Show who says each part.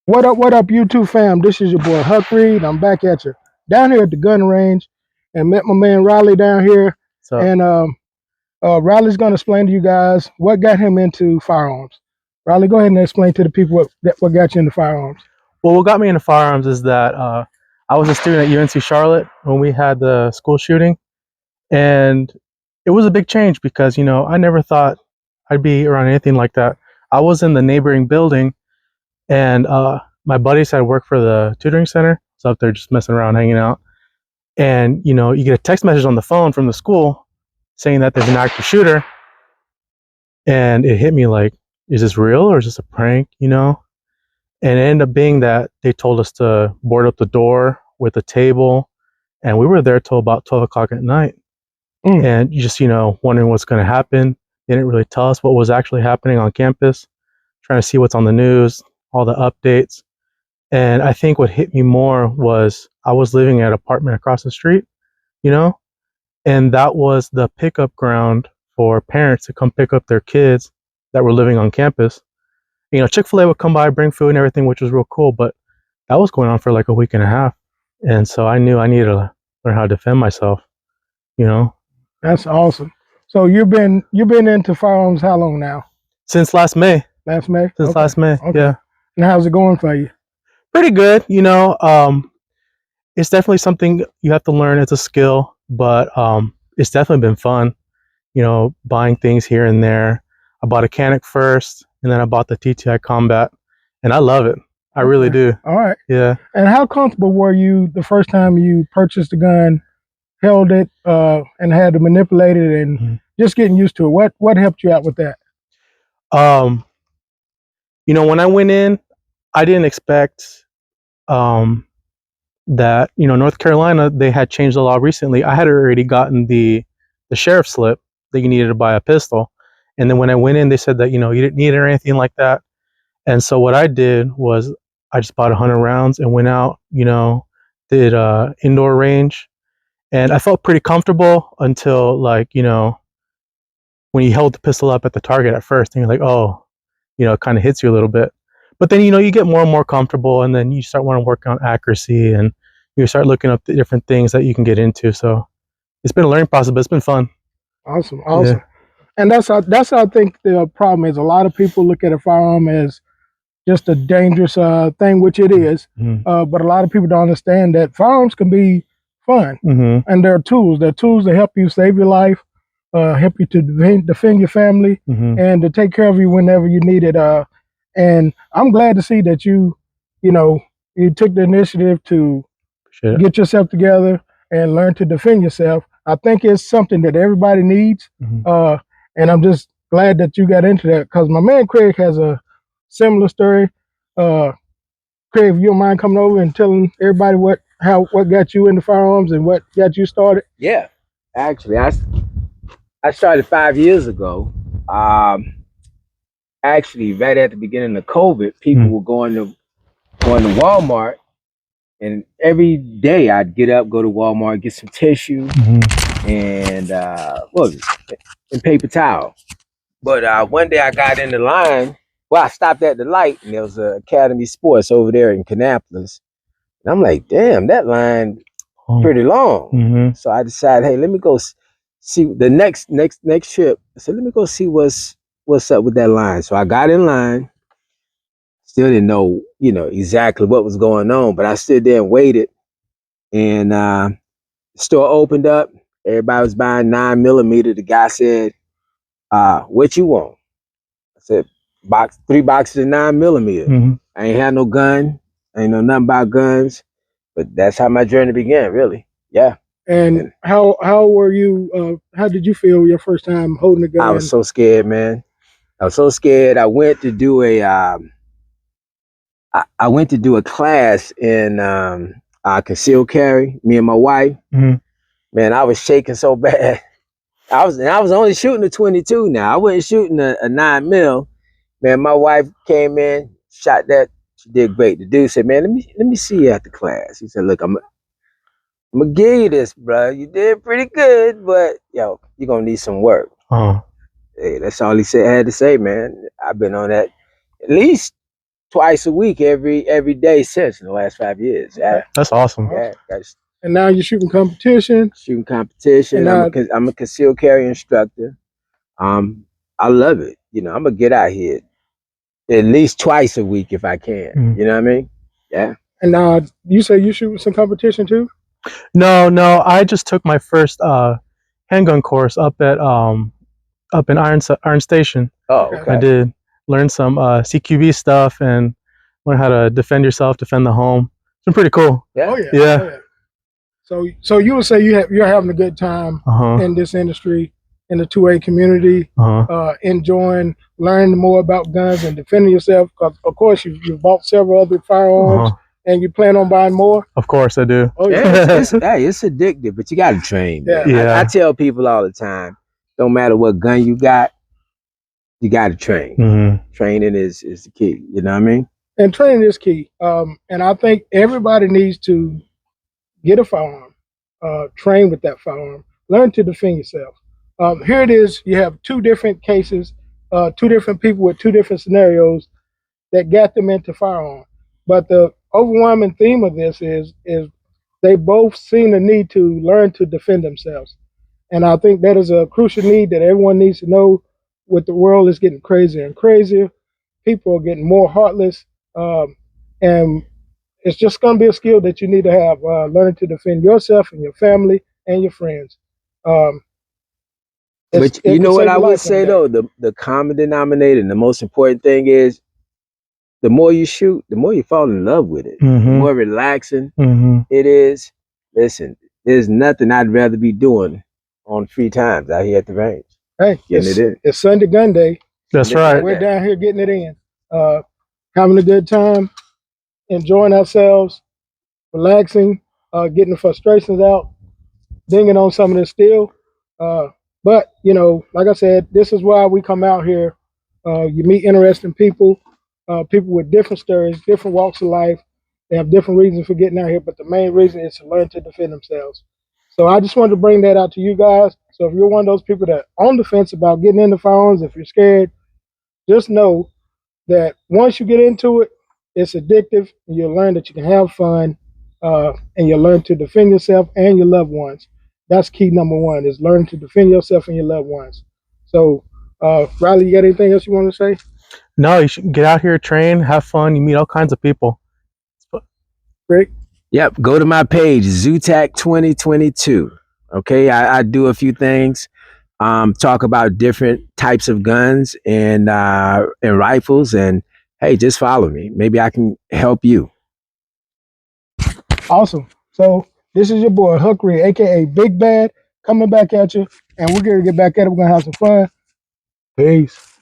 Speaker 1: What up, YouTube fam? This is your boy Huck Reed. I'm back at you down here at the gun range and met my man Riley down here.
Speaker 2: So,
Speaker 1: And Riley's going to explain to you guys what got him into firearms. Riley, go ahead and explain to the people what got you into firearms.
Speaker 2: well, what got me into firearms is that I was a student at UNC Charlotte when we had the school shooting, and it was a big change because I never thought I'd be around anything like that. I was in the neighboring building, and my buddies had worked for the tutoring center, so up there just messing around, hanging out, and you get a text message on the phone from the school saying that there's an active shooter, and it hit me like, is this real or is this a prank? And it ended up being that they told us to board up the door with a table, and we were there till about 12 o'clock at night. And you just, wondering what's going to happen. They didn't really tell us what was actually happening on campus, trying to see what's on the news, all the updates. And I think what hit me more was I was living at an apartment across the street, and that was the pickup ground for parents to come pick up their kids that were living on campus. Chick-fil-A would come by, bring food and everything, which was real cool, but that was going on for like a week and a half. And so I knew I needed to learn how to defend myself,
Speaker 1: That's awesome. So you've been into firearms how long now?
Speaker 2: Since last May.
Speaker 1: Last May?
Speaker 2: Since last May,
Speaker 1: Okay.
Speaker 2: yeah.
Speaker 1: And how's it going for you?
Speaker 2: Pretty good, it's definitely something you have to learn. It's a skill, but it's definitely been fun, buying things here and there. I bought a Canic first, and then I bought the TTI Combat, and I love it. I really do.
Speaker 1: All right.
Speaker 2: Yeah.
Speaker 1: And how comfortable were you the first time you purchased a gun, held it, and had to manipulate it, and just getting used to it? What helped you out with that?
Speaker 2: When I went in, I didn't expect that, North Carolina, they had changed the law recently. I had already gotten the sheriff's slip that you needed to buy a pistol. And then when I went in, they said that, you didn't need it or anything like that. And so what I did was I just bought 100 rounds and went out, did indoor range. And I felt pretty comfortable until when you held the pistol up at the target at first and you're like, oh, it kind of hits you a little bit. But then, you get more and more comfortable, and then you start wanting to work on accuracy, and you start looking up the different things that you can get into. So it's been a learning process, but it's been fun.
Speaker 1: Awesome. Yeah. And that's how I think the problem is. A lot of people look at a firearm as just a dangerous thing, which it is. But a lot of people don't understand that firearms can be fun, and they're tools. They're tools to help you save your life, help you to defend your family, and to take care of you whenever you need it. And I'm glad to see that you took the initiative to get yourself together and learn to defend yourself. I think it's something that everybody needs. And I'm just glad that you got into that, because my man Craig has a similar story. Craig, if you don't mind coming over and telling everybody what got you into firearms and what got you started.
Speaker 3: Yeah, actually, I started 5 years ago. Actually, right at the beginning of COVID, people were going to Walmart, and every day I'd get up, go to Walmart, get some tissue and what was it? And paper towel. But one day I got in the line. Well, I stopped at the light, and there was a Academy Sports over there in Kannapolis. And I'm like, damn, that line pretty long. So I decided, hey, let me go see the next trip. I said, let me go see what's up with that line. So I got in line. Still didn't know, exactly what was going on, but I stood there and waited. And the store opened up. Everybody was buying 9mm. The guy said, what you want? I said, 3 boxes of 9mm. I ain't had no gun. I ain't know nothing about guns. But that's how my journey began, really. Yeah.
Speaker 1: And how were you? How did you feel your first time holding a gun?
Speaker 3: I was so scared, man. I was so scared. I went to do a class in concealed carry. Me and my wife. Man, I was shaking so bad. I was only shooting a 22 now. I wasn't shooting a 9mm. Man, my wife came in, shot that. She did great. The dude said, man, let me see you after class. He said, look, I'm gonna give you this, bro. You did pretty good, but yo, you're gonna need some work. Hey, that's all he had to say, man. I've been on that at least twice a week every day since in the last 5 years. Yeah,
Speaker 2: That's awesome.
Speaker 3: yeah. Got
Speaker 1: And now you're shooting competition.
Speaker 3: shooting competition.
Speaker 1: And
Speaker 3: I'm a concealed carry instructor. I love it. You know, I'm gonna get out here at least twice a week if I can.
Speaker 2: Mm.
Speaker 3: You know what I mean? Yeah.
Speaker 1: And now you say you shoot some competition too?
Speaker 2: No, I just took my first handgun course up in Iron Station.
Speaker 3: Oh,
Speaker 1: Okay.
Speaker 3: okay.
Speaker 2: I did learn some CQB stuff and learn how to defend yourself, defend the home. It's been pretty cool.
Speaker 3: Yeah.
Speaker 1: Oh yeah.
Speaker 2: Yeah.
Speaker 1: Oh, yeah. So you would say you're having a good time
Speaker 2: Uh-huh.
Speaker 1: in this industry, in the 2A community,
Speaker 2: Uh-huh.
Speaker 1: enjoying learning more about guns and defending yourself. Because of course you've bought several other firearms,
Speaker 2: Uh-huh.
Speaker 1: and you plan on buying more.
Speaker 2: Of course I do.
Speaker 1: Oh yeah.
Speaker 3: Yeah, it's addictive, but you got to train. Man.
Speaker 2: Yeah.
Speaker 3: I tell people all the time, don't matter what gun you got to train.
Speaker 2: Mm-hmm.
Speaker 3: Training is the key. You know what I mean?
Speaker 1: And training is key. And I think everybody needs to get a firearm, train with that firearm, learn to defend yourself. Here it is. You have two different cases, two different people with two different scenarios that got them into firearm. But the overwhelming theme of this is they both seen the need to learn to defend themselves. And I think that is a crucial need that everyone needs to know. With the world is getting crazier and crazier, people are getting more heartless, and it's just going to be a skill that you need to have, learning to defend yourself and your family and your friends.
Speaker 3: But you know what I would say
Speaker 1: though,
Speaker 3: though, the common denominator and the most important thing is the more you shoot, the more you fall in love with it.
Speaker 2: Mm-hmm.
Speaker 3: The more relaxing
Speaker 2: Mm-hmm.
Speaker 3: it is. Listen, there's nothing I'd rather be doing on free times out here at the range.
Speaker 1: hey,
Speaker 3: Getting it in.
Speaker 1: it's Sunday gun day.
Speaker 2: That's
Speaker 3: Yeah.
Speaker 2: right.
Speaker 1: We're down here getting it in, having a good time, enjoying ourselves, relaxing, getting the frustrations out, dinging on some of this steel. But you know, like I said, this is why we come out here. You meet interesting people, people with different stories, different walks of life. They have different reasons for getting out here, but the main reason is to learn to defend themselves. So I just wanted to bring that out to you guys. So if you're one of those people that are on the fence about getting into firearms, if you're scared, just know that once you get into it, it's addictive, and you'll learn that you can have fun, and you'll learn to defend yourself and your loved ones. That's key number one, is learn to defend yourself and your loved ones. So, Riley, you got anything else you want to say?
Speaker 2: No, you should get out here, train, have fun. You meet all kinds of people.
Speaker 1: Rick?
Speaker 3: Yep, go to my page, Zutac 2022. Okay, I do a few things, talk about different types of guns and rifles, and hey, just follow me. Maybe I can help you.
Speaker 1: Awesome. So this is your boy Hookery, aka Big Bad, coming back at you, and we're gonna get back at it. We're gonna have some fun. Peace.